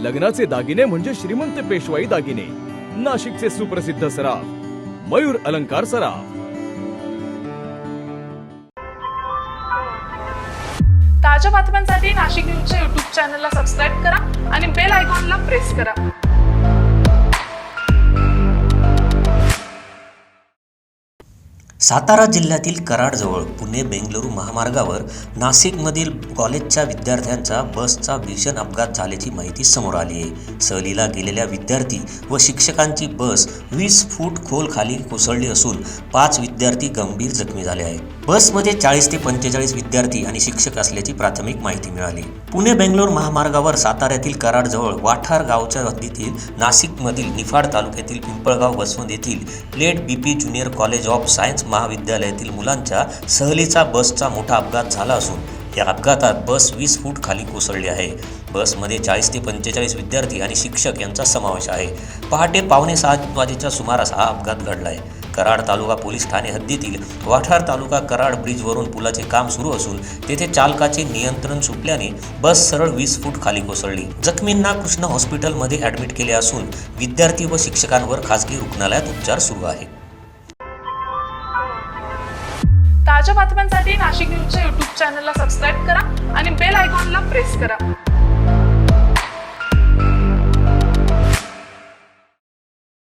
लग्नाचे दागिने म्हणजे श्रीमंत पेशवाई दागिने, नाशिकचे सुप्रसिद्ध सराफ मयूर अलंकार सराफ। ताज्या बातम्यांसाठी नाशिक न्यूजच्या YouTube चॅनलला सबस्क्राईब करा आणि बेल आयकॉनला प्रेस करा। सातारा जिल्ह्यातील कराडजवळ पुणे बेंगलुरू महामार्गावर नाशिकमधील कॉलेजच्या विद्यार्थ्यांचा बसचा भीषण अपघात झाल्याची माहिती समोर आली आहे। सहलीला गेलेल्या विद्यार्थी व शिक्षकांची बस 20 फूट खोल खाली कोसळली असून 5 विद्यार्थी गंभीर जखमी झाले आहेत। बसमध्ये 40 ते 45 विद्यार्थी आणि शिक्षक असल्याची प्राथमिक माहिती मिळाली। पुणे बेंगलोर महामार्गावर साताऱ्यातील कराडजवळ वाठार गावच्या हद्दीतील नाशिकमधील निफाड तालुक्यातील पिंपळगाव बसवंत येथील late BP junior college of science महाविद्यालयातील मुलांच्या सहलीचा बसचा मोठा अपघात झाला असून या अपघातात बस 20 फूट खाली कोसळली आहे। बसमध्ये 40 ते 45 विद्यार्थी आणि शिक्षक यांचा समावेश आहे। पहाटे 5:45 वाजेच्या सुमारास हा अपघात घडला आहे। कराड तालुका पोलीस ठाणे हद्दीतील वाठार तालुका कराड ब्रिजवरून पुलाचे काम सुरू असून तेथे चालकाचे नियंत्रण सुटल्याने बस सरळ 20 फूट खाली कोसळली। जखमींना कृष्ण हॉस्पिटलमध्ये ॲडमिट केले असून विद्यार्थी व शिक्षकांवर खासगी रुग्णालयात उपचार सुरू आहेत। ताज्या बातम्यांसाठी नाशिक न्यूजच्या YouTube चॅनलला सबस्क्राईब करा आणि बेल आयकॉनला प्रेस करा।